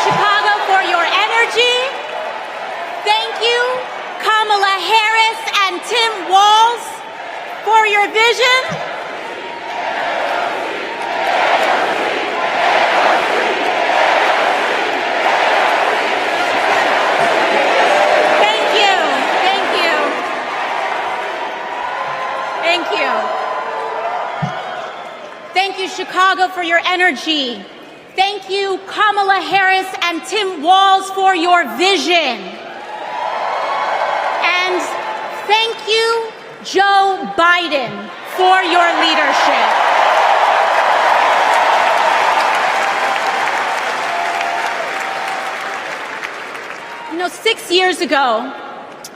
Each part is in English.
Chicago, for your energy. Thank you, Kamala Harris and Tim Walz, for your vision. Thank you, Chicago, for your energy. Thank you, Kamala Harris and Tim Walz, for your vision. And thank you, Joe Biden, for your leadership. You know, 6 years ago,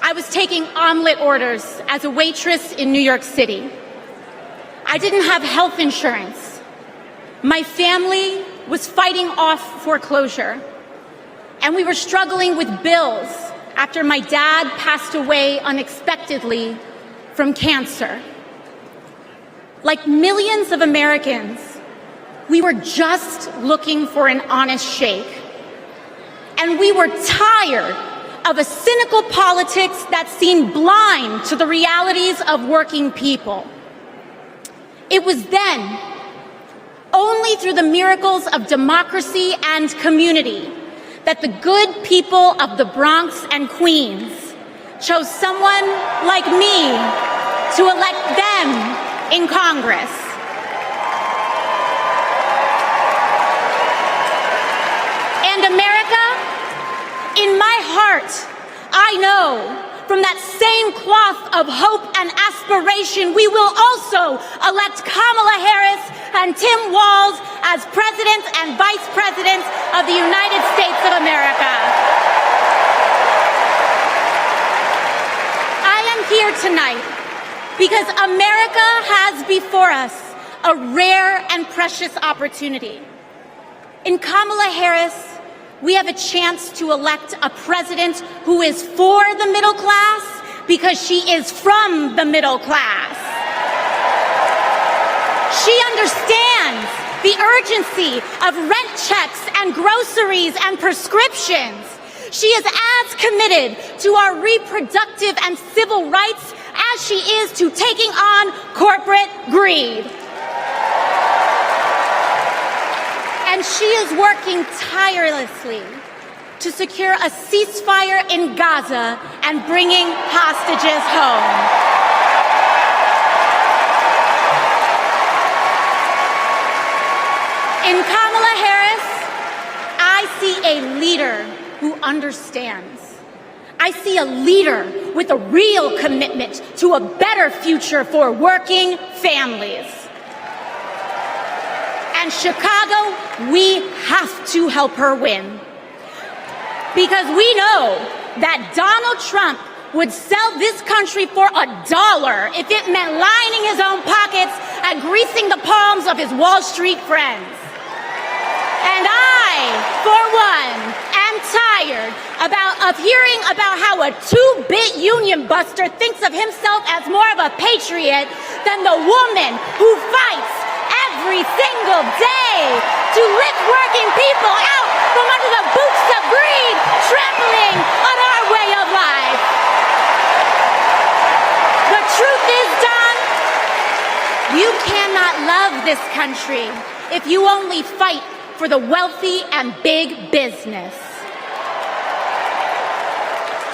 I was taking omelet orders as a waitress in New York City. I didn't have health insurance. My family was fighting off foreclosure, and we were struggling with bills after my dad passed away unexpectedly from cancer. Like millions of Americans, we were just looking for an honest shake, and we were tired of a cynical politics that seemed blind to the realities of working people. It was then, only through the miracles of democracy and community, that the good people of the Bronx and Queens chose someone like me to elect them in Congress. And America, in my heart, I know from that same cloth of hope and aspiration, we will also elect Kamala Harris and Tim Walz as President and Vice President of the United States of America. I am here tonight because America has before us a rare and precious opportunity. In Kamala Harris, we have a chance to elect a president who is for the middle class because she is from the middle class. She understands the urgency of rent checks and groceries and prescriptions. She is as committed to our reproductive and civil rights as she is to taking on corporate greed. And she is working tirelessly to secure a ceasefire in Gaza and bringing hostages home. In Kamala Harris, I see a leader who understands. I see a leader with a real commitment to a better future for working families. And Chicago, we have to help her win. Because we know that Donald Trump would sell this country for $1 if it meant lining his own pockets and greasing the palms of his Wall Street friends. And I, for one, am tired of hearing about how a two-bit union buster thinks of himself as more of a patriot than the woman who fights every single day to lift working people out from under the boots of greed, trampling on our way of life. The truth is, Don, you cannot love this country if you only fight for the wealthy and big business.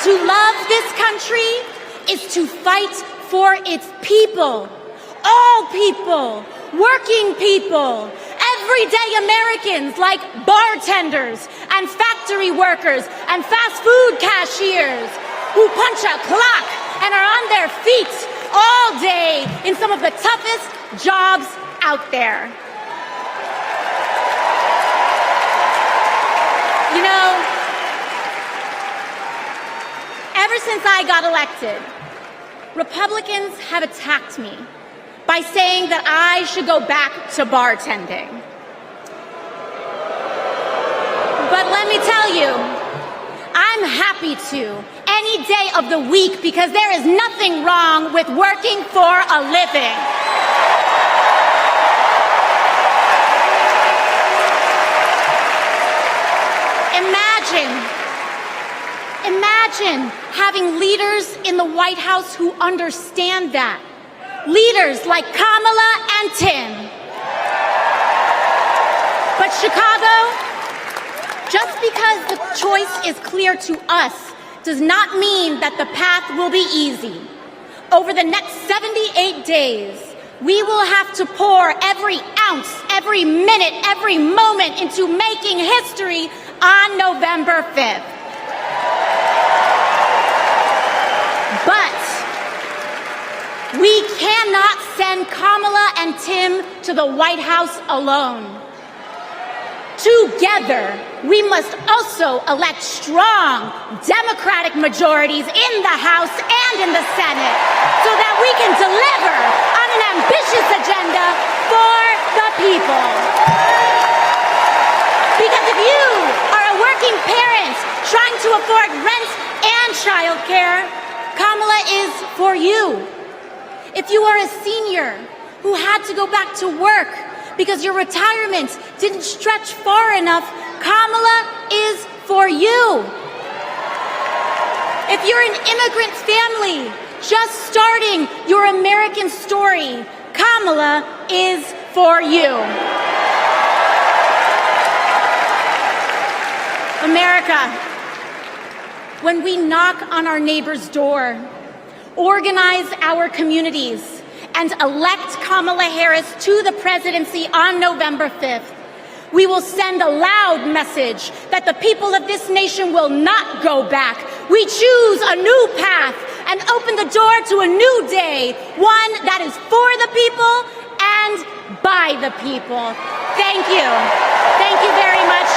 To love this country is to fight for its people, all people, working people, everyday Americans like bartenders and factory workers and fast food cashiers who punch a clock and are on their feet all day in some of the toughest jobs out there. You know, ever since I got elected, Republicans have attacked me by saying that I should go back to bartending. But let me tell you, I'm happy to any day of the week because there is nothing wrong with working for a living. Imagine having leaders in the White House who understand that. Leaders like Kamala and Tim. But Chicago, just because the choice is clear to us does not mean that the path will be easy. Over the next 78 days, we will have to pour every ounce, every minute, every moment into making history on November 5th. But we cannot send Kamala and Tim to the White House alone. Together, we must also elect strong Democratic majorities in the House and in the Senate so that we can deliver on an ambitious agenda for the people. Because if you are a working parent trying to afford rent and childcare, Kamala is for you. If you are a senior who had to go back to work because your retirement didn't stretch far enough, Kamala is for you. If you're an immigrant family just starting your American story, Kamala is for you. America, when we knock on our neighbor's door, organize our communities, and elect Kamala Harris to the presidency on November 5th, we will send a loud message that the people of this nation will not go back. We choose a new path and open the door to a new day, one that is for the people and by the people. Thank you. Thank you very much.